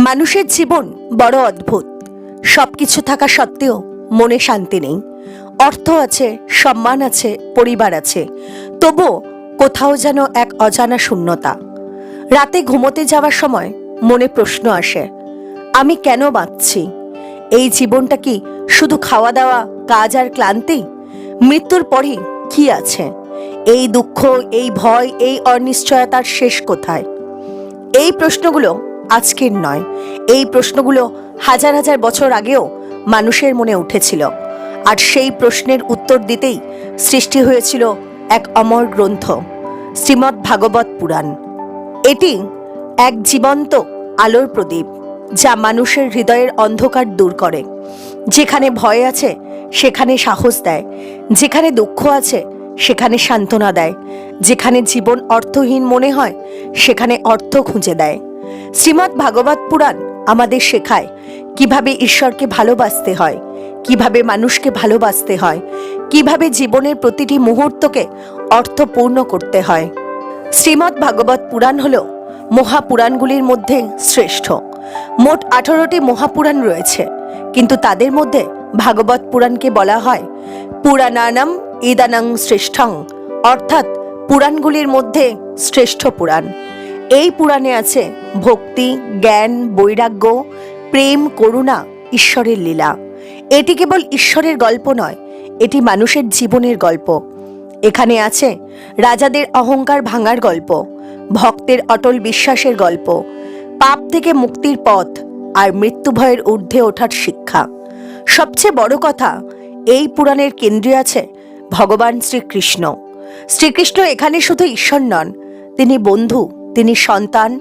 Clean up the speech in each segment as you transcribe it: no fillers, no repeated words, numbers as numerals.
মানুষের জীবন বড় অদ্ভুত। সবকিছু থাকা সত্ত্বেও মনে শান্তি নেই। অর্থ আছে, সম্মান আছে, পরিবার আছে, তবুও কোথাও যেন এক অজানা শূন্যতা। রাতে ঘুমোতে যাওয়ার সময় মনে প্রশ্ন আসে, আমি কেন বাঁচছি? এই জীবনটা কি শুধু খাওয়া দাওয়া, কাজ আর ক্লান্তি? মৃত্যুর পরে কি আছে? এই দুঃখ, এই ভয়, এই অনিশ্চয়তার শেষ কোথায়? এই প্রশ্নগুলো আজকের নয়, এই প্রশ্নগুলো হাজার হাজার বছর আগেও মানুষের মনে উঠেছিল। আর সেই প্রশ্নের উত্তর দিতেই সৃষ্টি হয়েছিল এক অমর গ্রন্থ, শ্রীমদ্ ভাগবত পুরাণ। এটি এক জীবন্ত আলোর প্রদীপ, যা মানুষের হৃদয়ের অন্ধকার দূর করে। যেখানে ভয় আছে সেখানে সাহস দেয়, যেখানে দুঃখ আছে সেখানে সান্ত্বনা দেয়, যেখানে জীবন অর্থহীন মনে হয় সেখানে অর্থ খুঁজে দেয়। শ্রীমদ্ ভাগবত পুরাণ আমাদের শেখায় কিভাবে ঈশ্বরকে ভালোবাসতে হয়, কিভাবে মানুষকে ভালোবাসতে হয়, কিভাবে জীবনের প্রতিটি মুহূর্তকে অর্থপূর্ণ করতে হয়। শ্রীমদ্ ভাগবত পুরাণ হল মহাপুরাণগুলির মধ্যে শ্রেষ্ঠ। মোট 18টি মহাপুরাণ রয়েছে, কিন্তু তাদের মধ্যে ভাগবত পুরাণকে বলা হয় পুরাণানাম ইদানাং শ্রেষ্ঠং, অর্থাৎ পুরাণগুলির মধ্যে শ্রেষ্ঠ পুরাণ। এই পুরাণে আছে ভক্তি, জ্ঞান, বৈরাগ্য, প্রেম, করুণা, ঈশ্বরের লীলা। এটি কেবল ঈশ্বরের গল্প নয়, এটি মানুষের জীবনের গল্প। এখানে আছে রাজাদের অহংকার ভাঙার গল্প, ভক্তের অটল বিশ্বাসের গল্প, পাপ থেকে মুক্তির পথ, আর মৃত্যু ভয়ের ঊর্ধ্বে ওঠার শিক্ষা। সবচেয়ে বড় কথা, এই পুরাণের কেন্দ্রে আছে ভগবান শ্রীকৃষ্ণ। শ্রীকৃষ্ণ এখানে শুধু ঈশ্বর নন, তিনি বন্ধু, তিনি সন্তান,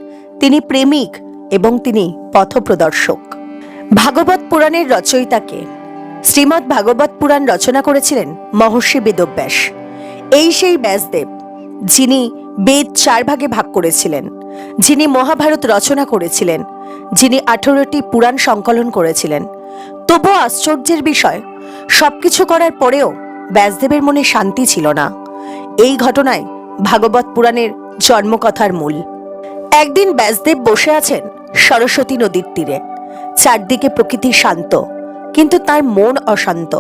তিনি প্রেমিক এবং তিনি পথপ্রদর্শক। ভাগবত পুরাণের রচয়িতাকে? শ্রীমদ্ ভাগবত পুরাণ রচনা করেছিলেন মহর্ষি বেদব্যাস। এই সেই ব্যাসদেব যিনি বেদ 4 ভাগে ভাগ করেছিলেন, যিনি মহাভারত রচনা করেছিলেন, যিনি 18টি পুরাণ সংকলন করেছিলেন। তবুও আশ্চর্যের বিষয়, সবকিছু করার পরেও ব্যাসদেবের মনে শান্তি ছিল না। এই ঘটনায় ভাগবত পুরাণের জন্মকথার মূল। একদিন ব্যাসদেব বসে আছেন সরস্বতী নদীর তীরে। চারদিকে প্রকৃতি শান্ত, কিন্তু তার মন অশান্ত।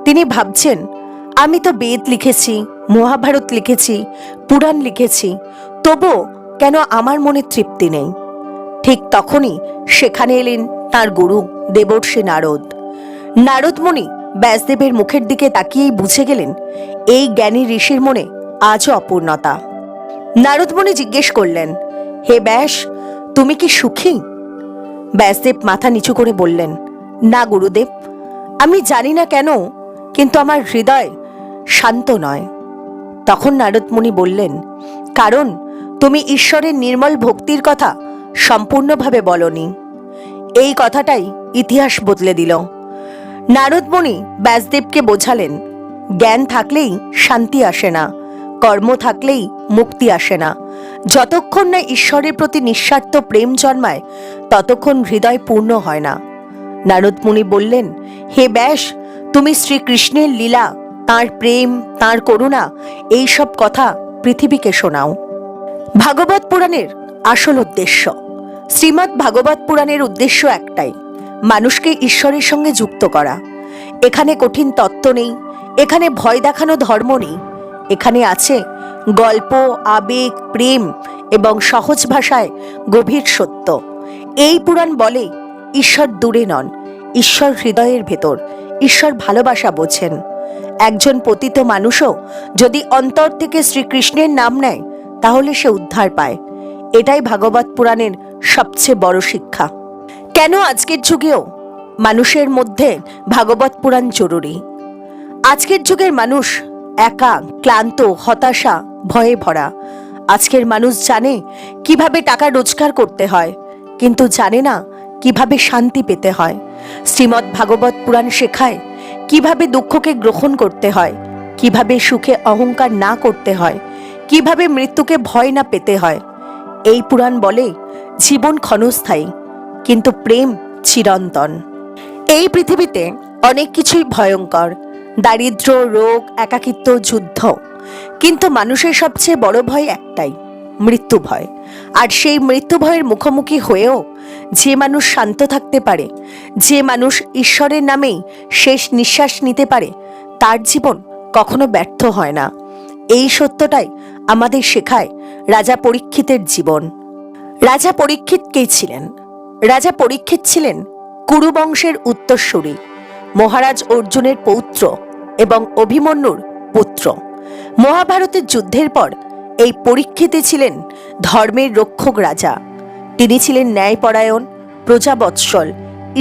তিনি ভাবছেন, আমি তো বেদ লিখেছি, মহাভারত লিখেছি, পুরাণ লিখেছি, তবুও কেন আমার মনে তৃপ্তি নেই? ঠিক তখনই সেখানে এলেন তাঁর গুরু দেবর্ষি নারদ। নারদ মুনি ব্যাসদেবের মুখের দিকে তাকিয়েই বুঝে গেলেন এই জ্ঞানী ঋষির মনে আজও অপূর্ণতা। নারদ মুনি জিজ্ঞেস করলেন, হে ব্যাস, তুমি কি সুখী? ব্যাসদেব মাথা নিচু করে বললেন, না গুরুদেব, আমি জানি না কেন, কিন্তু আমার হৃদয় শান্ত নয়। তখন নারদ মুনি বললেন, কারণ তুমি ঈশ্বরের নির্মল ভক্তির কথা সম্পূর্ণভাবে বলনি। এই কথাটাই ইতিহাস বদলে দিল। নারদ মুনি ব্যাসদেবকে বোঝালেন, জ্ঞান থাকলেই শান্তি আসে না, কর্ম থাকলেই মুক্তি আসে না। যতক্ষণ না ঈশ্বরের প্রতি নিঃস্বার্থ প্রেম জন্মায়, ততক্ষণ হৃদয় পূর্ণ হয় না। নারদ মুনি বললেন, হে ব্যাস, তুমি শ্রীকৃষ্ণের লীলা, তাঁর প্রেম, তাঁর করুণা, এই সব কথা পৃথিবীকে শোনাও। ভাগবত পুরাণের আসল উদ্দেশ্য? শ্রীমদ্ ভাগবত পুরাণের উদ্দেশ্য একটাই, মানুষকে ঈশ্বরের সঙ্গে যুক্ত করা। এখানে কঠিন তত্ত্ব নেই, এখানে ভয় দেখানো ধর্ম নেই। এখানে আছে গল্প, আবেগ, প্রেম এবং সহজ ভাষায় গভীর সত্য। এই পুরাণ বলে, ঈশ্বর দূরে নন, ঈশ্বর হৃদয়ের ভেতর। ঈশ্বর ভালোবাসা বোঝেন। একজন পতিত মানুষও যদি অন্তর থেকে শ্রীকৃষ্ণের নাম নেয়, তাহলে সে উদ্ধার পায়। এটাই ভাগবত পুরাণের সবচেয়ে বড় শিক্ষা। কেন আজকের যুগেও মানুষের মধ্যে ভাগবত পুরাণ জরুরি? আজকের যুগের মানুষ একা, ক্লান্ত, হতাশা, ভয়ে ভরা। আজকের মানুষ জানে কিভাবে টাকা রোজগার করতে হয়, কিন্তু জানে না কিভাবে শান্তি পেতে হয়। শ্রীমদ্ ভাগবত পুরাণ শেখায় কিভাবে দুঃখকে গ্রহণ করতে হয়, কিভাবে সুখে অহংকার না করতে হয়, কিভাবে মৃত্যুকে ভয় না পেতে হয়। এই পুরাণ বলে, জীবন ক্ষণস্থায়ী, কিন্তু প্রেম চিরন্তন। এই পৃথিবীতে অনেক কিছুই ভয়ঙ্কর, দারিদ্র্য, রোগ, একাকিত্ব, যুদ্ধ, কিন্তু মানুষের সবচেয়ে বড় ভয় একটাই, মৃত্যু ভয়। আর সেই মৃত্যু ভয়ের মুখোমুখি হয়েও যে মানুষ শান্ত থাকতে পারে, যে মানুষ ঈশ্বরের নামেই শেষ নিঃশ্বাস নিতে পারে, তার জীবন কখনো ব্যর্থ হয় না। এই সত্যটাই আমাদের শেখায় রাজা পরীক্ষিতের জীবন। রাজা পরীক্ষিত কে ছিলেন? রাজা পরীক্ষিত ছিলেন কুরু বংশের উত্তরসূরি, মহারাজ অর্জুনের পৌত্র এবং অভিমন্যুর পুত্র। মহাভারতের যুদ্ধের পর এই পরীক্ষিতে ছিলেন ধর্মের রক্ষক রাজা। তিনি ছিলেন ন্যায়পরায়ণ, প্রজাবৎসল,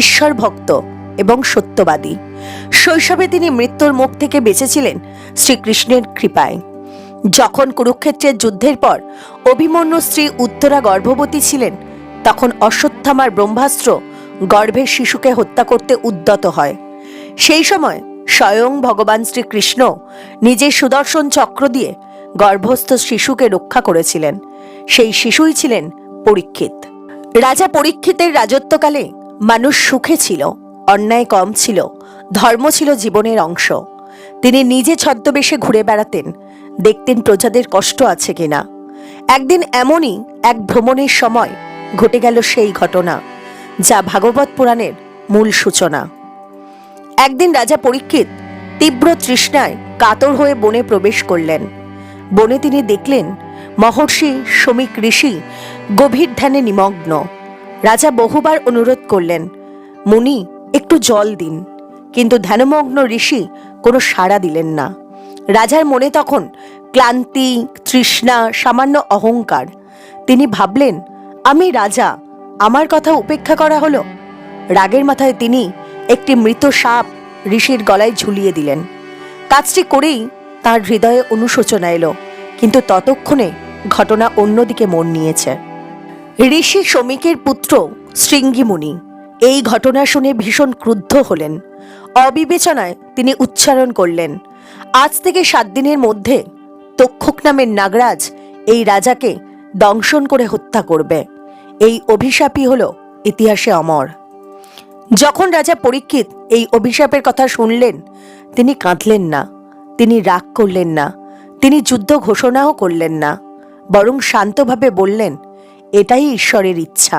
ঈশ্বর ভক্ত এবং সত্যবাদী। শৈশবে তিনি মৃত্যুর মুখ থেকে বেঁচেছিলেন শ্রীকৃষ্ণের কৃপায়। যখন কুরুক্ষেত্রের যুদ্ধের পর অভিমন্যু স্ত্রী উত্তরা গর্ভবতী ছিলেন, তখন অশ্বত্থামার ব্রহ্মাস্ত্র গর্ভের শিশুকে হত্যা করতে উদ্যত হয়। সেই সময় স্বয়ং ভগবান শ্রীকৃষ্ণ নিজের সুদর্শন চক্র দিয়ে গর্ভস্থ শিশুকে রক্ষা করেছিলেন। সেই শিশুই ছিলেন পরীক্ষিত। রাজা পরীক্ষিতের রাজত্বকালে মানুষ সুখে ছিল, অন্যায় কম ছিল, ধর্ম ছিল জীবনের অংশ। তিনি নিজে ছদ্মবেশে ঘুরে বেড়াতেন, দেখতেন প্রজাদের কষ্ট আছে কিনা। একদিন এমনই এক ভ্রমণের সময় ঘটে গেল সেই ঘটনা, যা ভাগবত পুরাণের মূল সূচনা। একদিন রাজা পরীক্ষিত তীব্র তৃষ্ণায় কাতর হয়ে বনে প্রবেশ করলেন। বনে তিনি দেখলেন মহর্ষি শমীক ঋষি গভীর ধ্যানে নিমগ্ন। রাজা বহুবার অনুরোধ করলেন, মুনি একটু জল দিন, কিন্তু ধ্যানমগ্ন ঋষি কোনো সাড়া দিলেন না। রাজার মনে তখন ক্লান্তি, তৃষ্ণা, সামান্য অহংকার। তিনি ভাবলেন, আমি রাজা, আমার কথা উপেক্ষা করা হলো। রাগের মাথায় তিনি একটি মৃত সাপ ঋষির গলায় ঝুলিয়ে দিলেন। কাজটি করেই তার হৃদয়ে অনুশোচনা এলো, কিন্তু ততক্ষণে ঘটনা অন্যদিকে মোড় নিয়েছে। ঋষি শমীকের পুত্র শৃঙ্গী মুনি এই ঘটনা শুনে ভীষণ ক্রুদ্ধ হলেন। অবিবেচনায় তিনি উচ্চারণ করলেন, আজ থেকে 7 দিনের মধ্যে তক্ষক নামের নাগরাজ এই রাজাকে দংশন করে হত্যা করবে। এই অভিশাপই হল ইতিহাসে অমর। যখন রাজা পরীক্ষিত এই অভিশাপের কথা শুনলেন, তিনি কাঁদলেন না, তিনি রাগ করলেন না, তিনি যুদ্ধ ঘোষণাও করলেন না, বরং শান্তভাবে বললেন, এটাই ঈশ্বরের ইচ্ছা।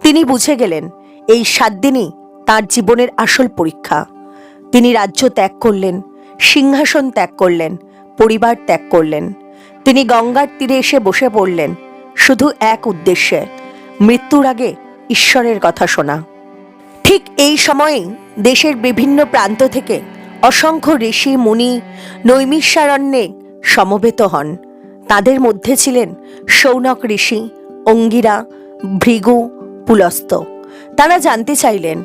তিনি বুঝে গেলেন এই 7 দিনই তাঁর জীবনের আসল পরীক্ষা। তিনি রাজ্য ত্যাগ করলেন, সিংহাসন ত্যাগ করলেন, পরিবার ত্যাগ করলেন। তিনি গঙ্গার তীরে এসে বসে পড়লেন, শুধু এক উদ্দেশ্যে, মৃত্যুর আগে ঈশ্বরের কথা শোনা। ঠিক এই সময়েই দেশের বিভিন্ন প্রান্ত থেকে অসংখ্য ঋষি মুনি নৈমিষারণ্যে সমবেত হন। তাদের মধ্যে ছিলেন শৌনক ঋষি, অঙ্গিরা, ভৃগু, পুলস্ত। তারা জানতে চাইলেন,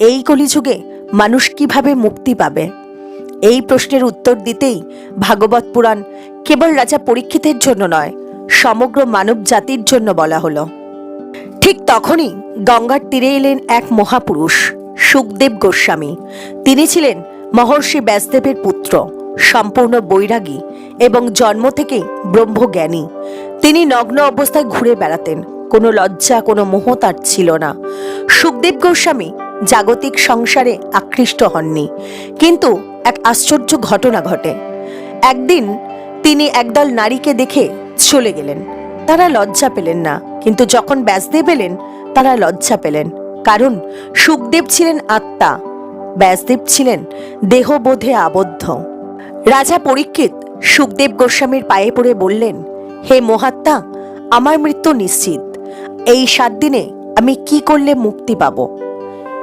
এই কলিযুগে মানুষ কিভাবে মুক্তি পাবে। এই প্রশ্নের উত্তর দিতেই ভাগবত পুরাণ কেবল রাজা পরীক্ষিতের জন্য নয়, সমগ্র মানব জাতির জন্য বলা হলো। ঠিক তখনই গঙ্গার তীরে এলেন এক মহাপুরুষ, শুকদেব গোস্বামী। তিনি ছিলেন মহর্ষি ব্যাসদেবের পুত্র, সম্পূর্ণ বৈরাগী এবং জন্ম থেকেই ব্রহ্মজ্ঞানী। তিনি নগ্ন অবস্থায় ঘুরে বেড়াতেন, কোনো লজ্জা, কোনো মোহ তার ছিল না। শুকদেব গোস্বামী জাগতিক সংসারে আকৃষ্ট হননি, কিন্তু এক আশ্চর্য ঘটনা ঘটে। একদিন তিনি একদল নারীকে দেখে চলে গেলেন। তারা লজ্জা পেলেন না, কিন্তু যখন ব্যাসদেব এলেন তারা লজ্জা পেলেন, কারণ শুকদেব ছিলেন আত্মা, ব্যাসদেব ছিলেন দেহবোধে আবদ্ধ। রাজা পরীক্ষিত শুকদেব গোস্বামীর পায়ে পড়ে বললেন, হে মহাত্মা, আমার মৃত্যু নিশ্চিত। এই 7 দিনে আমি কি করলে মুক্তি পাব?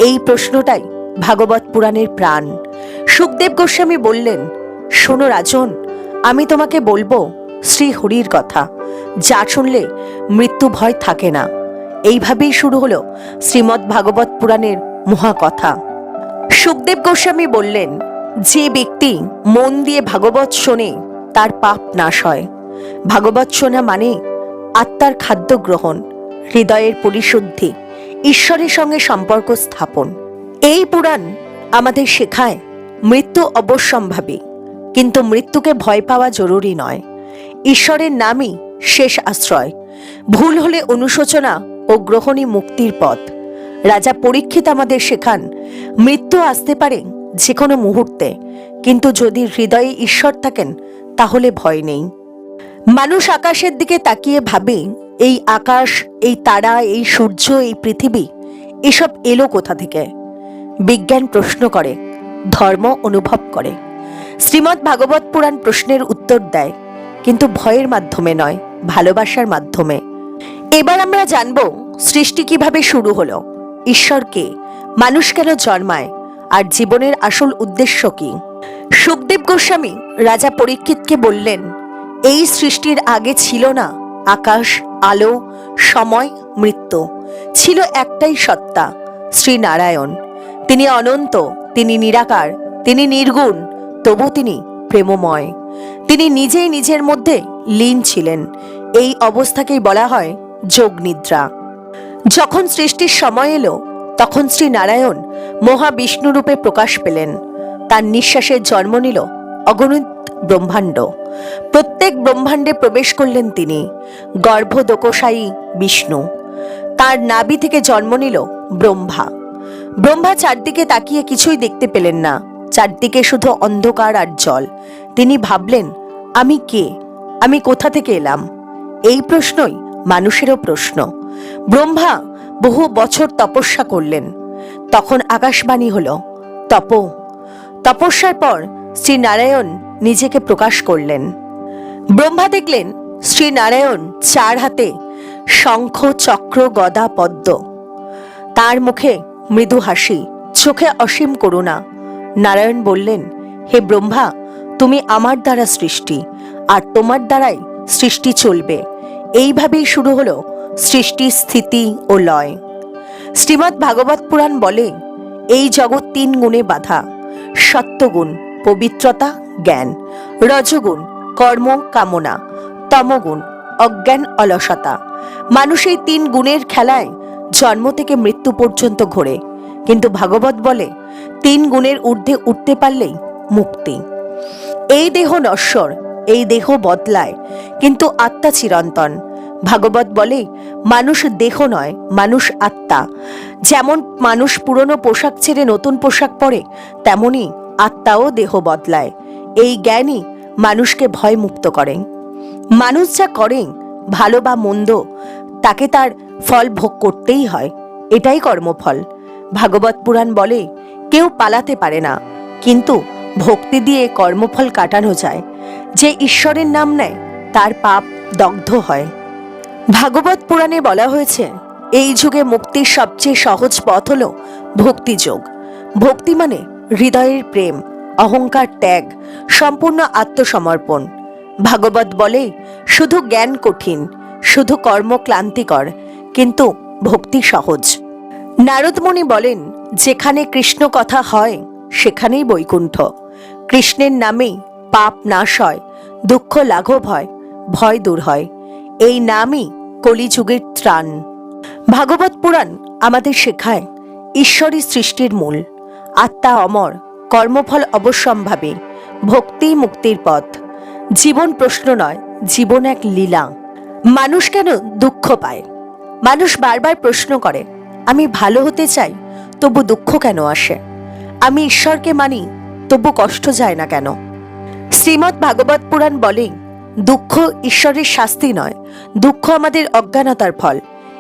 এই প্রশ্নটাই ভাগবত পুরাণের প্রাণ। শুকদেব গোস্বামী বললেন, শোনো রাজন, আমি তোমাকে বলবো শ্রী হরির কথা, যা শুনলে মৃত্যু ভয় থাকে না। এইভাবেই শুরু হলো শ্রীমদ্ ভাগবত পুরাণের মহাকথা। শুকদেব গোস্বামী বললেন, যে ব্যক্তি মন দিয়ে ভাগবত শোনে তার পাপ নাশ হয়। ভাগবত শোনা মানে আত্মার খাদ্য গ্রহণ, হৃদয়ের পরিশুদ্ধি, ঈশ্বরের সঙ্গে সম্পর্ক স্থাপন। এই পুরাণ আমাদের শেখায় মৃত্যু অবশ্যম্ভাবী, কিন্তু মৃত্যুকে ভয় পাওয়া জরুরি নয়। ঈশ্বরের নামই শেষ আশ্রয়। ভুল হলে অনুশোচনা ও গ্রহণই মুক্তির পথ। রাজা পরীক্ষিত আমাদের শেখান, মৃত্যু আসতে পারে যে কোনো মুহূর্তে, কিন্তু যদি হৃদয়ে ঈশ্বর থাকেন তাহলে ভয় নেই। মানুষ আকাশের দিকে তাকিয়ে ভাবে, এই আকাশ, এই তারা, এই সূর্য, এই পৃথিবী এসব এলো কোথা থেকে? বিজ্ঞান প্রশ্ন করে, ধর্ম অনুভব করে, শ্রীমদ্ ভাগবত পুরাণ প্রশ্নের উত্তর দেয়, কিন্তু ভয়ের মাধ্যমে নয়, ভালোবাসার মাধ্যমে। এবার আমরা জানব সৃষ্টি কিভাবে শুরু হলো, ঈশ্বর কে, মানুষ কেন জন্মায়, আর জীবনের আসল উদ্দেশ্য কি। সুখদেব গোস্বামী রাজা পরীক্ষিতকে বললেন, এই সৃষ্টির আগে ছিল না আকাশ, আলো, সময়, মৃত্যু, ছিল একটাই সত্তা, শ্রীনারায়ণ। তিনি অনন্ত, তিনি নিরাকার, তিনি নির্গুণ, তবু তিনি প্রেমময়। তিনি নিজেই নিজের মধ্যে লীন ছিলেন। এই অবস্থাকেই বলা হয় যোগ নিদ্রা। যখন সৃষ্টির সময় এলো, তখন শ্রীনারায়ণ মহাবিষ্ণু রূপে প্রকাশ পেলেন। তার নিঃশ্বাসের জন্ম নিল অগণিত ব্রহ্মাণ্ড। প্রত্যেক ব্রহ্মাণ্ডে প্রবেশ করলেন তিনি, গর্ভদোকসায়ী বিষ্ণু। তার নাভি থেকে জন্ম নিল ব্রহ্মা। ব্রহ্মা চারদিকে তাকিয়ে কিছুই দেখতে পেলেন না, চারদিকে শুধু অন্ধকার আর জল। তিনি ভাবলেন, আমি কে, আমি কোথা থেকে এলাম? এই প্রশ্নই মানুষেরও প্রশ্ন। ব্রহ্মা বহু বছর তপস্যা করলেন। তখন আকাশবাণী হলো, তপ। তপস্যার পর শ্রীনারায়ণ নিজেকে প্রকাশ করলেন। ব্রহ্মা দেখলেন শ্রীনারায়ণ চার হাতে শঙ্খ, চক্র, গদা, পদ্ম। তার মুখে মৃদু হাসি, চোখে অসীম করুণা। নারায়ণ বললেন, হে ব্রহ্মা, তুমি আমার দ্বারা সৃষ্টি, আর তোমার দ্বারাই সৃষ্টি চলবে। এইভাবেই শুরু হলো সৃষ্টি, স্থিতি ও লয়। শ্রীমদ্ ভাগবত পুরাণ বলে, এই জগৎ তিন গুণে বাঁধা, সত্যগুণ পবিত্রতা, জ্ঞান, রজগুণ কর্ম, কামনা, তমগুণ অজ্ঞান, অলসতা। মানুষ এই তিন গুণের খেলায় জন্ম থেকে মৃত্যু পর্যন্ত ঘোরে, কিন্তু ভাগবত বলে, তিন গুণের ঊর্ধ্বে উঠতে পারলেই মুক্তি। এই দেহ নশ্বর, এই দেহ বদলায়, কিন্তু আত্মা চিরন্তন। ভাগবত বলে, মানুষ দেহ নয়, মানুষ আত্মা। যেমন মানুষ পুরনো পোশাক ছেড়ে নতুন পোশাক পরে, তেমনি আত্মাও দেহ বদলায়। এই জ্ঞানই মানুষকে ভয়মুক্ত করে। মানুষ যা করে, ভালো বা মন্দ, তাকে তার ফল ভোগ করতেই হয়, এটাই কর্মফল। ভাগবত পুরাণ বলে, কেউ পালাতে পারে না, কিন্তু ভক্তি দিয়ে কর্মফল কাটানো যায়। যে ঈশ্বরের নাম নেয়, তার পাপ দগ্ধ হয়। ভাগবত পুরাণে বলা হয়েছে, এই যুগে মুক্তির সবচেয়ে সহজ পথ হল ভক্তিযোগ। ভক্তি মানে হৃদয়ের প্রেম, অহংকার ত্যাগ, সম্পূর্ণ আত্মসমর্পণ। ভাগবত বলে, শুধু জ্ঞান কঠিন, শুধু কর্ম ক্লান্তিকর, কিন্তু ভক্তি সহজ। নারদমুনি বলেন, যেখানে কৃষ্ণ কথা হয়, সেখানেই বৈকুণ্ঠ। কৃষ্ণের নামেই পাপ নাশ হয়, দুঃখ লাঘব হয়, ভয় দূর হয়। এই নামই কলিযুগের ত্রাণ। ভাগবত পুরাণ আমাদের শেখায়, ঈশ্বরই সৃষ্টির মূল, আত্মা অমর, কর্মফল অবশ্যম্ভাবী, ভক্তি মুক্তির পথ। জীবন প্রশ্ন নয়, জীবন এক লীলা। মানুষ কেন দুঃখ পায়? মানুষ বারবার প্রশ্ন করে, আমি ভালো হতে চাই, তবু দুঃখ কেন আসে? আমি ঈশ্বরকে মানি, তবু কষ্ট যায় না কেন? শ্রীমদ্ ভাগবত পুরাণ বলে, দুঃখ ঈশ্বরের শাস্তি নয়, দুঃখ আমাদের অজ্ঞানতার ফল।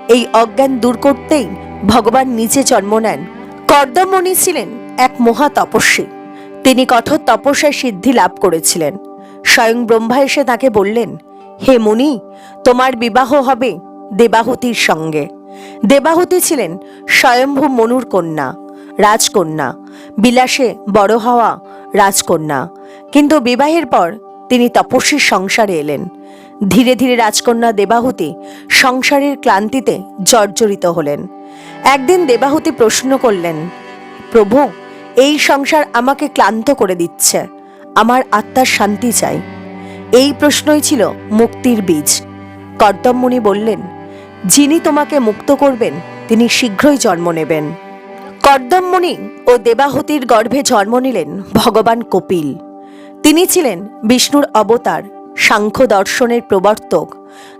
এই অজ্ঞান দূর করতেই ভগবান নিজে জন্ম নেন। কর্দম মুনি ছিলেন এক মহা তপস্বী। তিনি কঠোর তপস্যায় সিদ্ধি লাভ করেছিলেন। স্বয়ং ব্রহ্মা এসে তাকে বললেন, হে মুনি, তোমার বিবাহ হবে দেবাহুতির সঙ্গে। দেবাহুতি ছিলেন স্বয়ম্ভু মনুর কন্যা, রাজকন্যা, বিলাসে বড় হওয়া রাজকন্যা। কিন্তু বিবাহের পর তিনি তপস্বীর সংসারে এলেন। ধীরে ধীরে রাজকন্যা দেবাহুতি সংসারের ক্লান্তিতে জর্জরিত হলেন। একদিন দেবাহুতি প্রশ্ন করলেন, প্রভু, এই সংসার আমাকে ক্লান্ত করে দিচ্ছে, আমার আত্মার শান্তি চাই। এই প্রশ্নই ছিল মুক্তির বীজ। কর্দম মুনি বললেন, যিনি তোমাকে মুক্ত করবেন, তিনি শীঘ্রই জন্ম নেবেন। কর্দম মুনি ও দেবাহুতির গর্ভে জন্ম নিলেন ভগবান কপিল। তিনি ছিলেন বিষ্ণুর অবতার, সাংখ্য দর্শনের প্রবর্তক,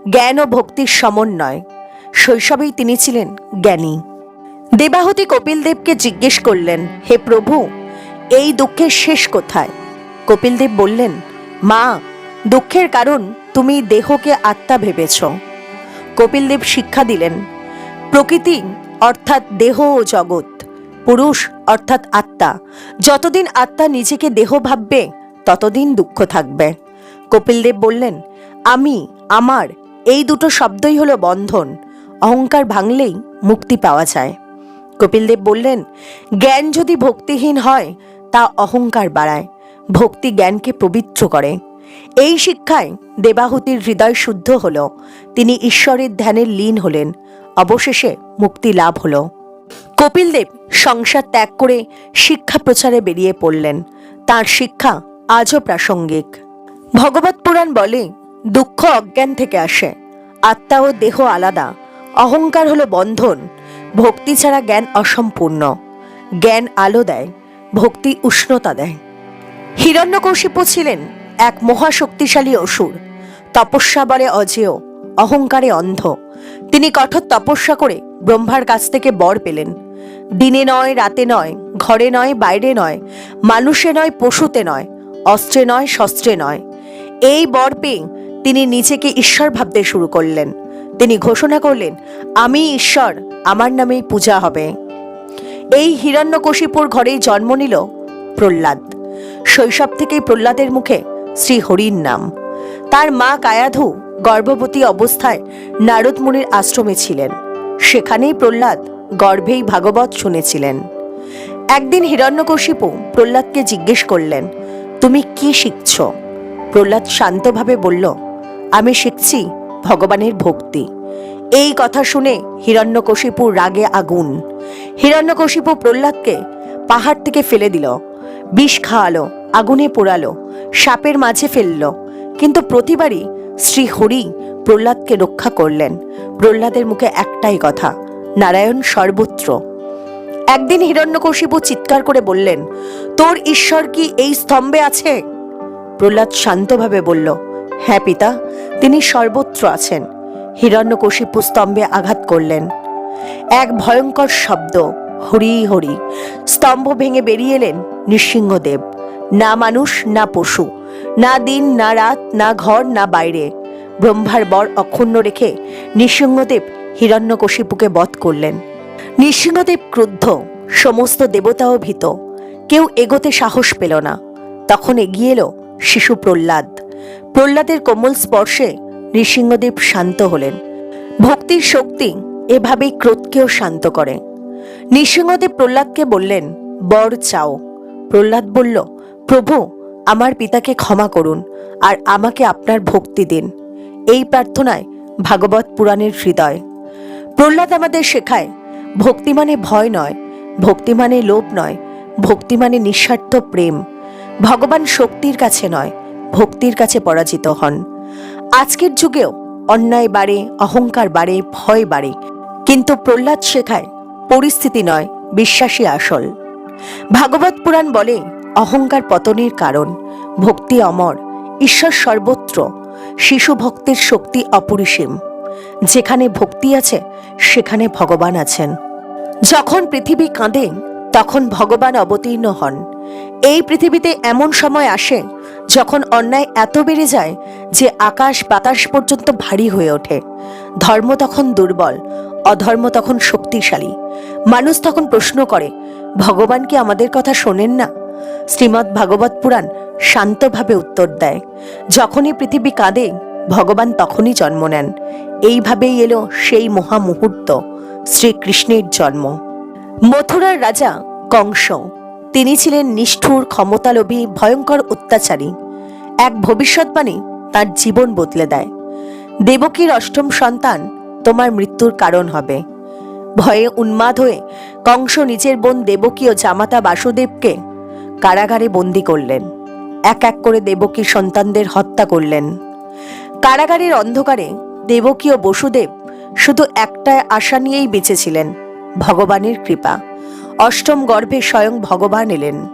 জ্ঞান ও ভক্তির সমন্বয়। শৈশবেই তিনি ছিলেন জ্ঞানী। দেবাহুতি কপিল দেবকে জিজ্ঞেস করলেন, হে প্রভু, এই দুঃখের শেষ কোথায়? কপিল দেব বললেন, মা, দুঃখের কারণ তুমি দেহকে আত্মা ভেবেছ। কপিলদেব শিক্ষা দিলেন, প্রকৃতি অর্থাৎ দেহ ও জগৎ, পুরুষ অর্থাৎ আত্মা। যতদিন আত্মা নিজেকে দেহ ভাববে ততদিন দুঃখ থাকবে। কপিলদেব বললেন, আমি, আমার, এই দুটো শব্দই হলো বন্ধন। অহংকার ভাঙলেই মুক্তি পাওয়া যায়। কপিলদেব বললেন, জ্ঞান যদি ভক্তিহীন হয় তা অহংকার বাড়ায়, ভক্তি জ্ঞানকে পবিত্র করে। এই শিক্ষায় দেবাহুতির হৃদয় শুদ্ধ হল, তিনি ঈশ্বরের ধ্যানে লীন হলেন, অবশেষে মুক্তি লাভ হল। কপিলদেব সংসার ত্যাগ করে শিক্ষা প্রচারে বেরিয়ে পড়লেন। তাঁর শিক্ষা আজও প্রাসঙ্গিক। ভগবত পুরাণ বলে, দুঃখ অজ্ঞান থেকে আসে, আত্মা ও দেহ আলাদা, অহংকার হলো বন্ধন, ভক্তি ছাড়া জ্ঞান অসম্পূর্ণ। জ্ঞান আলো দেয়, ভক্তি উষ্ণতা দেয়। হিরণ্যকশিপু ছিলেন এক মহাশক্তিশালী অসুর, তপস্যা বলে অজেয়, অহংকারে অন্ধ। তিনি কঠোর তপস্যা করে ব্রহ্মার কাছ থেকে বর পেলেন। দিনে নয়, রাতে নয়, ঘরে নয়, বাইরে নয়, মানুষে নয়, পশুতে নয়, অস্ত্রে নয়, শস্ত্রে নয়। এই বর পেয়ে তিনি নিজেকে ঈশ্বর ভাবতে শুরু করলেন। তিনি ঘোষণা করলেন, আমি ঈশ্বর, আমার নামেই পূজা হবে। এই হিরণ্যকশিপুর ঘরেই জন্ম নিল প্রহ্লাদ। শৈশব থেকেই প্রহ্লাদের মুখে শ্রী হরির নাম। তার মা কায়াধু গর্ভবতী অবস্থায় নারদ মুনির আশ্রমে ছিলেন। সেখানেই প্রহ্লাদ গর্ভেই ভাগবত শুনেছিলেন। একদিন হিরণ্যকশিপু প্রহ্লাদকে জিজ্ঞেস করলেন, তুমি কি শিখছ? প্রহ্লাদ শান্তভাবে বলল, আমি শিখছি ভগবানের ভক্তি। এই কথা শুনে হিরণ্যকশিপু রাগে আগুন। হিরণ্যকশিপু প্রহ্লাদকে পাহাড় থেকে ফেলে দিল, বিষ খাওয়ালো, আগুনে পোড়ালো, সাপের মাঝে ফেলল। কিন্তু প্রতিবারই শ্রী হরি প্রহ্লাদকে রক্ষা করলেন। প্রহ্লাদের মুখে একটাই কথা, নারায়ণ সর্বত্র। একদিন হিরণ্যকশিপু চিৎকার করে বললেন, তোর ঈশ্বর কি এই স্তম্ভে আছে? প্রহ্লাদ শান্তভাবে বলল, হ্যাঁ পিতা, তিনি সর্বত্র আছেন। হিরণ্যকশিপু স্তম্ভে আঘাত করলেন। এক ভয়ঙ্কর শব্দ, হরি হরি। স্তম্ভ ভেঙে বেরিয়ে এলেন নৃসিংহদেব। না মানুষ, না পশু, না দিন, না রাত, না ঘর, না বাইরে। ব্রহ্মার বর অক্ষুণ্ণ রেখে নৃসিংহদেব হিরণ্যকশিপুকে বধ করলেন। নৃসিংহদেব ক্রুদ্ধ, সমস্ত দেবতাও ভীত, কেউ এগোতে সাহস পেল না। তখন এগিয়ে এলো শিশু প্রহ্লাদ। প্রহ্লাদের কোমল স্পর্শে নৃসিংহদেব শান্ত হলেন। ভক্তির শক্তি এভাবেই ক্রোধকেও শান্ত করে। নৃসিংহদেব প্রহ্লাদকে বললেন, বর চাও। প্রহ্লাদ বলল, প্রভু, আমার পিতাকে ক্ষমা করুন আর আমাকে আপনার ভক্তি দিন। এই প্রার্থনায় ভাগবত পুরাণের হৃদয়। প্রহ্লাদ আমাদের শেখায়, ভক্তি মানে ভয় নয়, ভক্তি মানে লোভ নয়, ভক্তি মানে নিঃস্বার্থ প্রেম। ভগবান শক্তির কাছে নয়, ভক্তির কাছে পরাজিত হন। আজকের যুগেও অন্যায় বাড়ে, অহংকার বাড়ে, ভয় বাড়ে, কিন্তু প্রহ্লাদ শেখায়, পরিস্থিতি নয়, বিশ্বাসী আসল। ভাগবত পুরাণ বলে, অহংকার পতনের কারণ, ভক্তি অমর, ঈশ্বর সর্বত্র। শিশু ভক্তের শক্তি অপরিসীম। যেখানে ভক্তি আছে সেখানে ভগবান আছেন। যখন পৃথিবী কাঁদে তখন ভগবান অবতীর্ণ হন। এই পৃথিবীতে এমন সময় আসে যখন অন্যায় এত বেড়ে যায় যে আকাশ বাতাস পর্যন্ত ভারী হয়ে ওঠে। ধর্ম তখন দুর্বল, অধর্ম তখন শক্তিশালী। মানুষ তখন প্রশ্ন করে, ভগবান কি আমাদের কথা শোনেন না? শ্রীমদ্ ভাগবত পুরাণ শান্তভাবে উত্তর দেয়, যখনই পৃথিবী কাঁদে ভগবান তখনই জন্ম নেন। এইভাবেই এলো সেই মহা মুহূর্ত, শ্রীকৃষ্ণের জন্ম। মথুরার রাজা কংস, তিনি ছিলেন নিষ্ঠুর, ক্ষমতালোভী, ভয়ঙ্কর অত্যাচারী। এক ভবিষ্যৎবাণী তার জীবন বদলে দেয়। দেবকীর অষ্টম সন্তান তোমার মৃত্যুর কারণ হবে। ভয়ে উন্মাদ হয়ে কংস নিজের বোন দেবকী ও জামাতা বাসুদেবকে কারাগারে বন্দী করলেন। এক এক করে দেবকীর সন্তানদের হত্যা করলেন। কারাগারের অন্ধকারে দেবকী ও বসুদেব শুধু একটা আশা নিয়েই বেঁচেছিলেন, ভগবানের কৃপা। অষ্টম গর্ভে স্বয়ং ভগবান এলেন।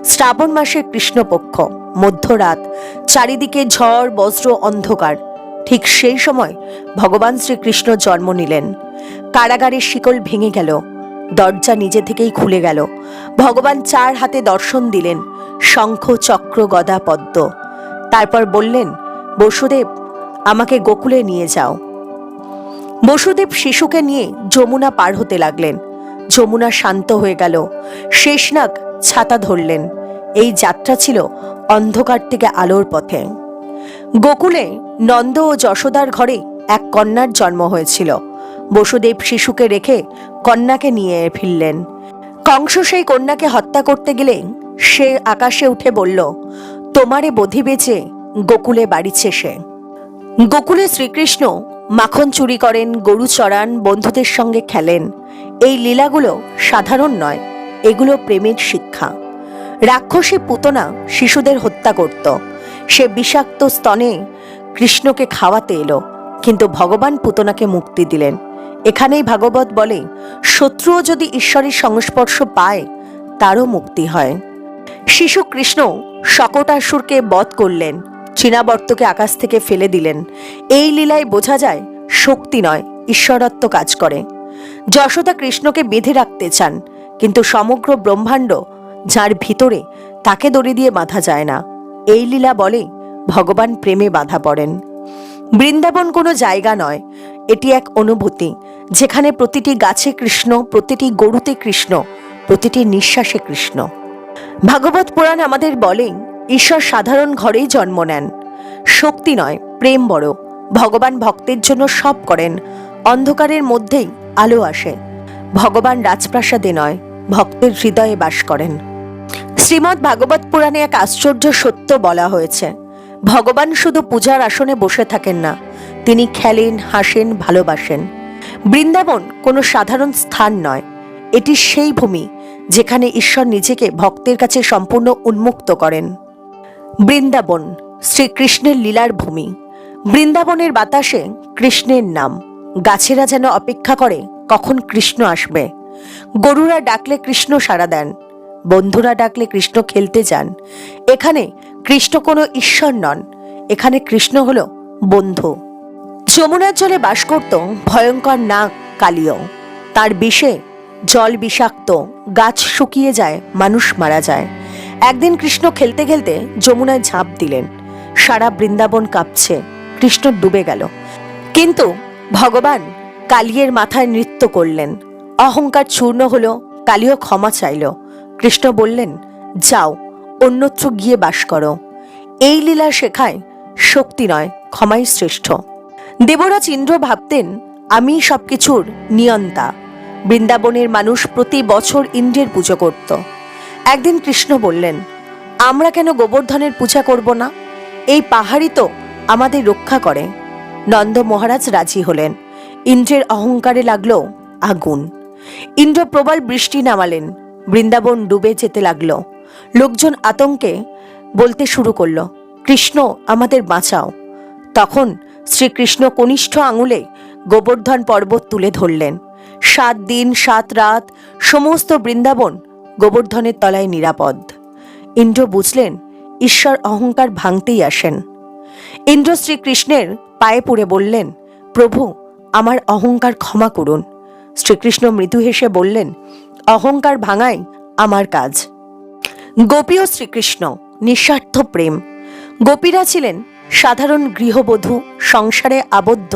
শ্রাবণ মাসের কৃষ্ণপক্ষ, মধ্যরাত, চারিদিকে ঝড়, বজ্র, অন্ধকার। ঠিক সেই সময় ভগবান শ্রীকৃষ্ণ জন্ম নিলেন। কারাগারের শিকল ভেঙে গেল, দরজা নিজে থেকেই খুলে গেল। ভগবান চার হাতে দর্শন দিলেন, শঙ্খ, চক্র, গদা, পদ্ম। তারপর বললেন, বসুদেব, আমাকে গোকুলে নিয়ে যাও। বসুদেব শিশুকে নিয়ে যমুনা পার হতে লাগলেন। যমুনা শান্ত হয়ে গেল। শেষনাগ ছাতা ধরলেন। এই যাত্রা ছিল অন্ধকার থেকে আলোর পথে। গোকুলে নন্দ ও যশোদার ঘরে এক কন্যার জন্ম হয়েছিল। বসুদেব শিশুকে রেখে কন্যাকে নিয়ে ফিরলেন। কংস সেই কন্যাকে হত্যা করতে গেলে সে আকাশে উঠে বলল, তোমারে বধিবে যে গোকুলে বাড়িছে সে। গোকুলে শ্রীকৃষ্ণ মাখন চুরি করেন, গরু চড়ান, বন্ধুদের সঙ্গে খেলেন। এই লীলাগুলো সাধারণ নয়, এগুলো প্রেমের শিক্ষা। রাক্ষসী পুতনা শিশুদের হত্যা করত। সে বিষাক্ত স্তনে কৃষ্ণকে খাওয়াতে এলো, কিন্তু ভগবান পুতনাকে মুক্তি দিলেন। এখানেই ভাগবত বলে, শত্রুও যদি ঈশ্বরের সংস্পর্শ পায় তারও মুক্তি হয়। শিশু কৃষ্ণ শকটাসুরকে বধ করলেন, চীনাবর্তকে আকাশ থেকে ফেলে দিলেন। এই লীলায় বোঝা যায় শক্তি নয়, ঈশ্বরত্ব কাজ করে। যশোদা কৃষ্ণকে বেঁধে রাখতে চান, কিন্তু সমগ্র ব্রহ্মাণ্ড যার ভিতরে, তাকে দড়ি দিয়ে বাঁধা যায় না। এই লীলা বলে ভগবান প্রেমে বাঁধা পড়েন। বৃন্দাবন কোনো জায়গা নয়, এটি এক অনুভূতি, যেখানে প্রতিটি গাছে কৃষ্ণ, প্রতিটি গরুতে কৃষ্ণ, প্রতিটি নিঃশ্বাসে কৃষ্ণ। ভাগবত পুরাণ আমাদের বলে, ঈশ্বর সাধারণ ঘরেই জন্ম নেন। শক্তি নয়, প্রেম বড়। ভগবান ভক্তের জন্য সব করেন। অন্ধকারের মধ্যেই আলো আসে। ভগবান রাজপ্রাসাদে নয়, ভক্তের হৃদয়ে বাস করেন। শ্রীমদ্ ভাগবত পুরাণে এক আশ্চর্য সত্য বলা হয়েছে, ভগবান শুধু পূজার আসনে বসে থাকেন না, তিনি খেলেন, হাসেন, ভালোবাসেন। বৃন্দাবন কোনো সাধারণ স্থান নয়, এটি সেই ভূমি যেখানে ঈশ্বর নিজেকে ভক্তের কাছে সম্পূর্ণ উন্মুক্ত করেন। বৃন্দাবন শ্রীকৃষ্ণের লীলার ভূমি। বৃন্দাবনের বাতাসে কৃষ্ণের নাম। গাছেরা যেন অপেক্ষা করে কখন কৃষ্ণ আসবে। গরুরা ডাকলে কৃষ্ণ সাড়া দেন, বন্ধুরা ডাকলে কৃষ্ণ খেলতে যান। এখানে কৃষ্ণ কোনো ঈশ্বর নন, এখানে কৃষ্ণ হলো বন্ধু। যমুনার জলে বাস করত ভয়ঙ্কর নাগ কালীয়। তার বিষে জল বিষাক্ত, গাছ শুকিয়ে যায়, মানুষ মারা যায়। একদিন কৃষ্ণ খেলতে খেলতে যমুনায় ঝাঁপ দিলেন। সারা বৃন্দাবন কাঁপছে, কৃষ্ণ ডুবে গেল। কিন্তু ভগবান কালিয়ের মাথায় নৃত্য করলেন। অহংকার চূর্ণ হলো, কালীয় ক্ষমা চাইল। কৃষ্ণ বললেন, যাও, অন্যত্র গিয়ে বাস করো। এই লীলা শেখায় শক্তি নয়, ক্ষমাই শ্রেষ্ঠ। দেবরাজ ইন্দ্র ভাবতেন, আমি সবকিছুর নিয়ন্তা। বৃন্দাবনের মানুষ প্রতি বছর ইন্দ্রের পুজো করত। একদিন কৃষ্ণ বললেন, আমরা কেন গোবর্ধনের পূজা করব না? এই পাহাড়ই তো আমাদের রক্ষা করে। নন্দ মহারাজ রাজি হলেন। ইন্দ্রের অহংকারে লাগলো আগুন। ইন্দ্র প্রবল বৃষ্টি নামালেন। বৃন্দাবন ডুবে যেতে লাগলো। লোকজন আতঙ্কে বলতে শুরু করলো, কৃষ্ণ আমাদের বাঁচাও। তখন শ্রীকৃষ্ণ কনিষ্ঠ আঙুলে গোবর্ধন পর্বত তুলে ধরলেন। 7 দিন 7 রাত সমস্ত বৃন্দাবন গোবর্ধনের তলায় নিরাপদ। ইন্দ্র বুঝলেন, ঈশ্বর অহংকার ভাঙতেই আসেন। ইন্দ্র শ্রীকৃষ্ণের পায়ে পড়ে বললেন, প্রভু, আমার অহংকার ক্ষমা করুন। শ্রীকৃষ্ণ মৃদু হেসে বললেন, অহংকার ভাঙাই আমার কাজ। গোপী ও শ্রীকৃষ্ণ নিঃস্বার্থ প্রেম। গোপীরা ছিলেন সাধারণ গৃহবধূ, সংসারে আবদ্ধ,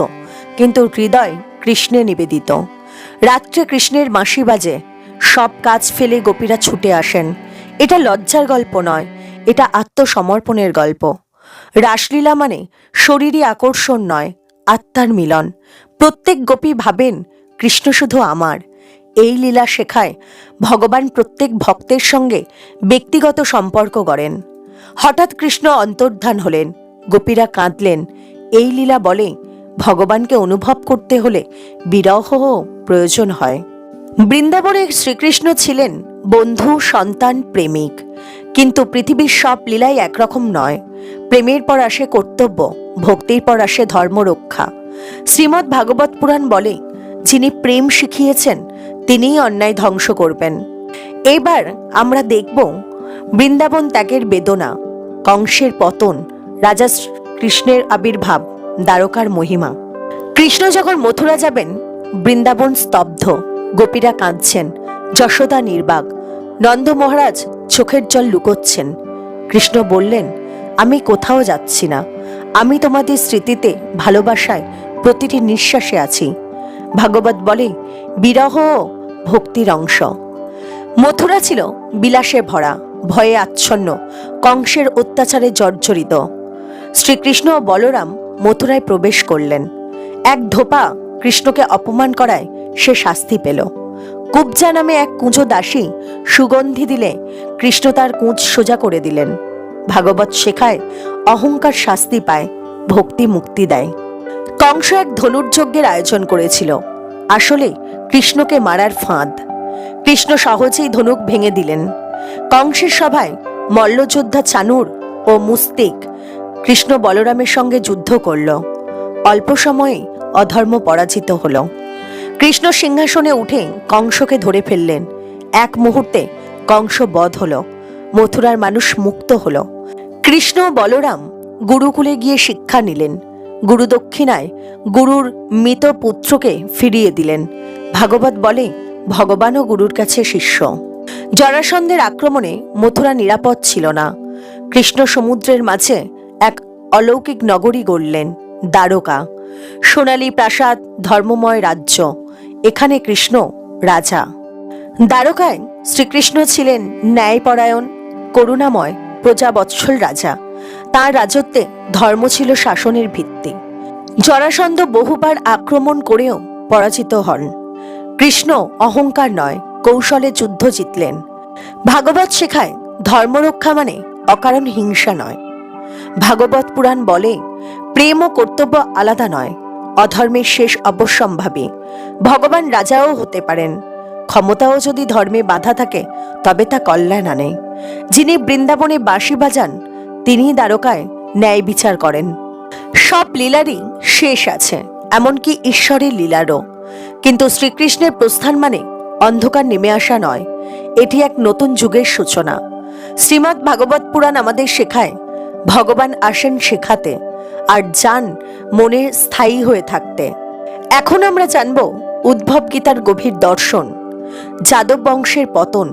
কিন্তু হৃদয় কৃষ্ণে নিবেদিত। রাত্রে কৃষ্ণের বাঁশি বাজে, সব কাজ ফেলে গোপীরা ছুটে আসেন। এটা লজ্জার গল্প নয়, এটা আত্মসমর্পণের গল্প। রাসলীলা মানে শরীরী আকর্ষণ নয়, আত্মার মিলন। প্রত্যেক গোপী ভাবেন, কৃষ্ণ শুধু আমার। এই লীলা শেখায় ভগবান প্রত্যেক ভক্তের সঙ্গে ব্যক্তিগত সম্পর্ক গড়েন। হঠাৎ কৃষ্ণ অন্তর্ধান হলেন, গোপীরা কাঁদলেন। এই লীলা বলে, ভগবানকে অনুভব করতে হলে বিরহ প্রয়োজন হয়। বৃন্দাবনে শ্রীকৃষ্ণ ছিলেন বন্ধু, সন্তান, প্রেমিক। কিন্তু পৃথিবীর সব লীলাই একরকম নয়। প্রেমের পর আসে কর্তব্য, ভক্তির পর আসে ধর্মরক্ষা। শ্রীমদ্ ভাগবত পুরাণ বলে, যিনি প্রেম শিখিয়েছেন তিনিই অন্যায় ধ্বংস করবেন। এবার আমরা দেখব বৃন্দাবন ত্যাগের বেদনা, কংসের পতন, রাজা কৃষ্ণের আবির্ভাব, দ্বারকার মহিমা। কৃষ্ণ যখন মথুরা যাবেন, বৃন্দাবন স্তব্ধ, গোপীরা কাঁদছেন, যশোদা নির্বাক, নন্দ মহারাজ চোখের জল লুকোচ্ছেন। কৃষ্ণ বললেন, আমি কোথাও যাচ্ছি না, আমি তোমাদের স্মৃতিতে, ভালোবাসায় প্রতিটি নিঃশ্বাসে আছি। ভাগবত বলে বিরহ ভক্তির অংশ। মথুরা ছিল বিলাসে ভরা, ভয়ে আচ্ছন্ন, কংসের অত্যাচারে জর্জরিত। শ্রীকৃষ্ণ ও বলরাম মথুরায় প্রবেশ করলেন। এক ধোপা কৃষ্ণকে অপমান করায় সে শাস্তি পেল। কুব্জা নামে এক কুঁজো দাসী সুগন্ধি দিলে কৃষ্ণ তার কুঁজ সোজা করে দিলেন। ভাগবত শেখায় অহংকার শাস্তি পায়, ভক্তি মুক্তি দেয়। কংস এক ধনুর্যজ্ঞের আয়োজন করেছিল, আসলে কৃষ্ণকে মারার ফাঁদ। কৃষ্ণ সহজেই ধনুক ভেঙে দিলেন। কংসের সভায় মল্লযোদ্ধা চানুর ও মুস্তিক কৃষ্ণ বলরামের সঙ্গে যুদ্ধ করল। অল্প সময়ে অধর্ম পরাজিত হল। কৃষ্ণ সিংহাসনে উঠে কংসকে ধরে ফেললেন। এক মুহূর্তে কংস বধ হল, মথুরার মানুষ মুক্ত হল। কৃষ্ণ ও বলরাম গুরুকুলে গিয়ে শিক্ষা নিলেন। গুরুদক্ষিণায় গুরুর মৃত পুত্রকে ফিরিয়ে দিলেন। ভাগবত বলে ভগবানও গুরুর কাছে শিষ্য। জরাসন্ধের আক্রমণে মথুরা নিরাপদ ছিল না। কৃষ্ণ সমুদ্রের মাঝে এক অলৌকিক নগরী গড়লেন, দ্বারকা। সোনালী প্রাসাদ, ধর্মময় রাজ্য, এখানে কৃষ্ণ রাজা। দ্বারকায় শ্রীকৃষ্ণ ছিলেন ন্যায়পরায়ণ, করুণাময়, প্রজাবৎসল রাজা। তাঁর রাজত্বে ধর্ম ছিল শাসনের ভিত্তি। জরাসন্ধ বহুবার আক্রমণ করেও পরাজিত হন। কৃষ্ণ অহংকার নয়, কৌশলে যুদ্ধ জিতলেন। ভাগবত শেখায় ধর্মরক্ষা মানে অকারণ হিংসা নয়। ভাগবত পুরাণ বলে প্রেম ও কর্তব্য আলাদা নয়, অধর্মের শেষ অবশ্যম্ভাবী। ভগবান রাজাও হতে পারেন, ক্ষমতাও যদি ধর্মে বাধা থাকে তবে তা কল্যাণ আনে। যিনি বৃন্দাবনে বাঁশি বাজান তিনি দ্বারকায় ন্যায় বিচার করেন। সব লীলারই শেষ আছে, এমনকি ঈশ্বরের লীলারও। কিন্তু শ্রীকৃষ্ণের প্রস্থান মানে অন্ধকার নেমে আসা নয়, এটি এক নতুন যুগের সূচনা। শ্রীমদ্ ভাগবত পুরাণ আমাদের শেখায় ভগবান আসেন শেখাতে, আর যান মনে স্থায়ী হয়ে থাকতে। এখন আমরা জানব উদ্ভব গীতার গভীর দর্শন, যাদব বংশের পতন,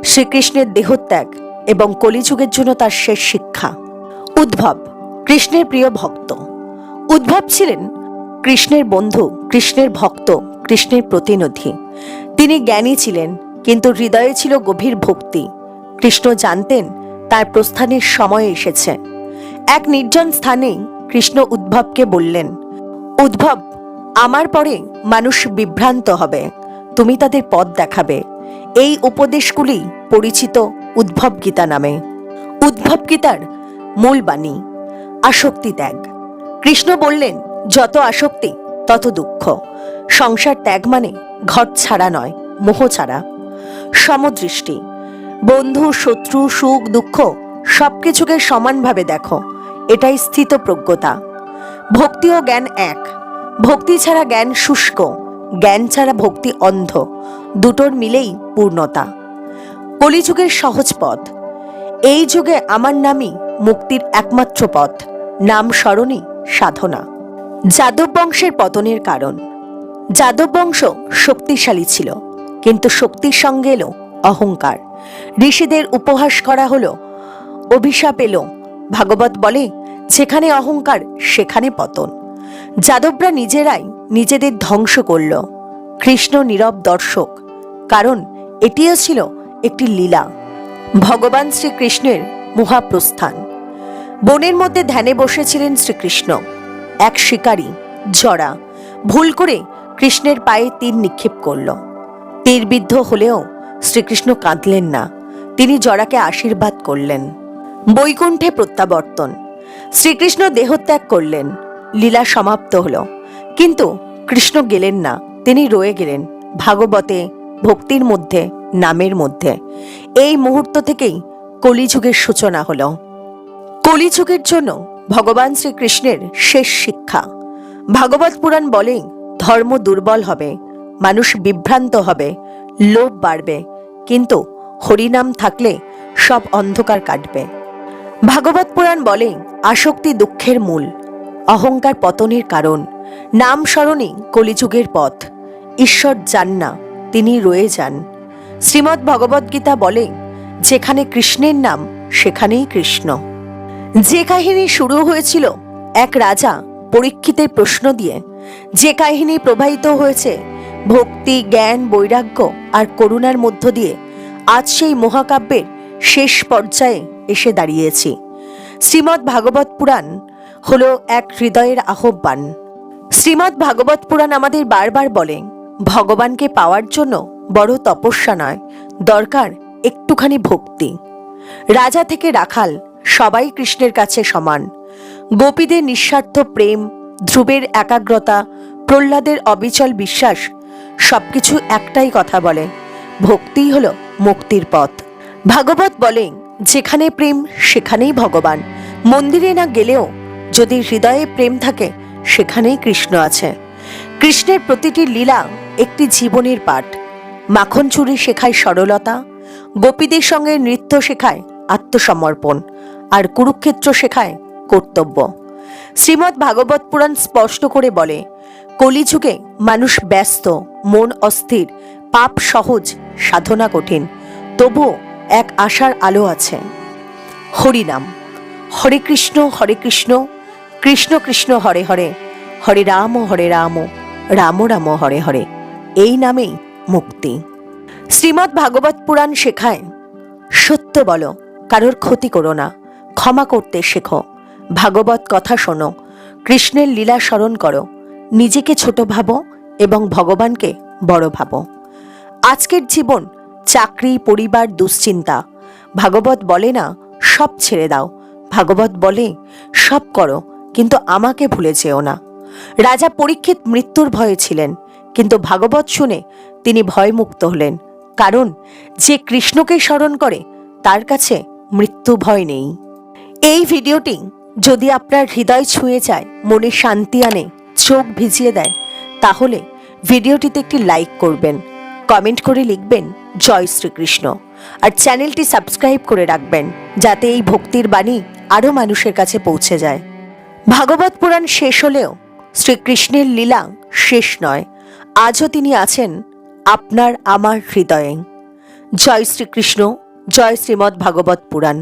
শ্রীকৃষ্ণের দেহত্যাগ এবং কলিযুগের জন্য তার শেষ শিক্ষা। উদ্ভব কৃষ্ণের প্রিয় ভক্ত। উদ্ভব ছিলেন কৃষ্ণের বন্ধু, কৃষ্ণের ভক্ত, কৃষ্ণের প্রতিনিধি। তিনি জ্ঞানী ছিলেন, কিন্তু হৃদয়ে ছিল গভীর ভক্তি। কৃষ্ণ জানতেন তার প্রস্থানের সময় এসেছে। এক নির্জন স্থানে কৃষ্ণ উদ্ভবকে বললেন, উদ্ভব, আমার পরে মানুষ বিভ্রান্ত হবে, তুমি তাদের পথ দেখাবে। এই উপদেশগুলি পরিচিত উদ্ভব গীতা নামে। উদ্ভব গীতার মূল বাণী আসক্তি ত্যাগ। কৃষ্ণ বললেন যত আসক্তি তত দুঃখ। সংসার ত্যাগ মানে ঘর ছাড়া নয়, মোহ ছাড়া। সমদৃষ্টি, বন্ধু শত্রু সুখ দুঃখ সবকিছুকে সমানভাবে দেখো, এটাই স্থিত প্রজ্ঞতা। ভক্তি ও জ্ঞান এক। ভক্তি ছাড়া জ্ঞান শুষ্ক, জ্ঞান ছাড়া ভক্তি অন্ধ। দুটোর মিলেই পূর্ণতা। কলিযুগের সহজ পথ। এই যুগে আমার নামই মুক্তির একমাত্র পথ, নাম স্মরণই সাধনা। যাদব বংশের পতনের কারণ। যাদব বংশ শক্তিশালী ছিল, কিন্তু শক্তির সঙ্গে এলো অহংকার। ঋষিদের উপহাস করা হলো, অভিশাপ এলো। ভাগবত বলে যেখানে অহংকার সেখানে পতন। যাদবরা নিজেরাই নিজেদের ধ্বংস করল। কৃষ্ণ নীরব দর্শক, কারণ এটিও ছিল একটি লীলা। ভগবান শ্রীকৃষ্ণের মহাপ্রস্থান। বনের মধ্যে ধ্যানে বসেছিলেন শ্রীকৃষ্ণ। এক শিকারী জরা ভুল করে কৃষ্ণের পায়ে তীর নিক্ষেপ করল। তীরবিদ্ধ হলেও শ্রীকৃষ্ণ কাঁদলেন না, তিনি জরাকে আশীর্বাদ করলেন। বৈকুণ্ঠে প্রত্যাবর্তন। শ্রীকৃষ্ণ দেহত্যাগ করলেন, লীলা সমাপ্ত হল। কিন্তু কৃষ্ণ গেলেন না, তিনি রয়ে গেলেন ভাগবতে, ভক্তির মধ্যে, নামের মধ্যে। এই মুহূর্ত থেকেই কলিযুগের সূচনা হল। কলিযুগের জন্য ভগবান শ্রীকৃষ্ণের শেষ শিক্ষা। ভাগবত পুরাণ বলে ধর্ম দুর্বল হবে, মানুষ বিভ্রান্ত হবে, লোভ বাড়বে, কিন্তু হরিনাম থাকলে সব অন্ধকার কাটবে। ভাগবত পুরাণ বলে আসক্তি দুঃখের মূল, অহংকার পতনের কারণ, নাম স্মরণই কলিযুগের পথ। ঈশ্বর যান না, তিনি রয়ে যান। শ্রীমদ্ ভগবদ গীতা বলে যেখানে কৃষ্ণের নাম সেখানেই কৃষ্ণ। যে কাহিনী শুরু হয়েছিল এক রাজা পরীক্ষিতের প্রশ্ন দিয়ে যে কাহিনী প্রবাহিত হয়েছে ভক্তি, জ্ঞান, বৈরাগ্য আর করুণার মধ্য দিয়ে আজ সেই মহাকাব্যের শেষ পর্যায়ে এসে দাঁড়িয়েছি। শ্রীমদ্ ভাগবত পুরাণ হলো এক হৃদয়ের আহ্বান। শ্রীমদ্ ভাগবত পুরাণ আমাদের বারবার বলে, ভগবানকে পাওয়ার জন্য বড় তপস্যা নয়, দরকার একটুখানি ভক্তি। রাজা থেকে রাখাল সবাই কৃষ্ণের কাছে সমান। গোপীদের নিঃস্বার্থ প্রেম, ধ্রুবের একাগ্রতা, প্রহ্লাদের অবিচল বিশ্বাস সবকিছু একটাই কথা বলে, ভক্তিই হলো মুক্তির পথ। ভাগবত বলে, যেখানে প্রেম সেখানেই ভগবান। মন্দিরে না গেলেও যদি হৃদয়ে প্রেম থাকে সেখানেই কৃষ্ণ আছে। কৃষ্ণের প্রতিটি লীলা একটি জীবনের পাঠ। মাখন চুরি শেখায় সরলতা, গোপীদের সঙ্গে নৃত্য শেখায় আত্মসমর্পণ, আর কুরুক্ষেত্র শেখায় কর্তব্য। শ্রীমদ্ ভাগবত পুরাণ স্পষ্ট করে বলে, কলিযুগে মানুষ ব্যস্ত, মন অস্থির, পাপ সহজ, সাধনা কঠিন, তবুও এক আশার আলো আছে, হরিনাম। হরে কৃষ্ণ কৃষ্ণ কৃষ্ণ হরে হরে, হরে রাম রাম রাম হরে হরে। এই নামেই মুক্তি। শ্রীমদ্ ভাগবত পুরাণ শেখায়, সত্য বলো, কারোর ক্ষতি করো না, ক্ষমা করতে শেখো, ভাগবত কথা শোনো, কৃষ্ণের লীলা স্মরণ করো, নিজেকে ছোট ভাবো এবং ভগবানকে বড় ভাবো। আজকের জীবন চাকরি, পরিবার, দুশ্চিন্তা। ভাগবত বলে না সব ছেড়ে দাও, ভাগবত বলে সব করো কিন্তু আমাকে ভুলে যেও না। রাজা পরীক্ষিত মৃত্যুর ভয়ে ছিলেন, কিন্তু ভাগবত শুনে তিনি ভয়মুক্ত হলেন, কারণ যে কৃষ্ণকে স্মরণ করে তার কাছে মৃত্যু ভয় নেই। এই ভিডিওটি যদি আপনার হৃদয় ছুঁয়ে যায়, মনে শান্তি আনে, চোখ ভিজিয়ে দেয়, তাহলে ভিডিওটিতে একটি লাইক করবেন, কমেন্ট করে লিখবেন জয় শ্রীকৃষ্ণ, আর চ্যানেলটি সাবস্ক্রাইব করে রাখবেন যাতে এই ভক্তির বাণী আরও মানুষের কাছে পৌঁছে যায়। ভাগবত পুরাণ শেষ হলেও শ্রীকৃষ্ণের লীলা শেষ নয়। আজও তিনি আছেন আপনার আমার হৃদয়ে। জয় শ্রীকৃষ্ণ, জয় শ্রীমদ্ ভাগবত পুরাণ।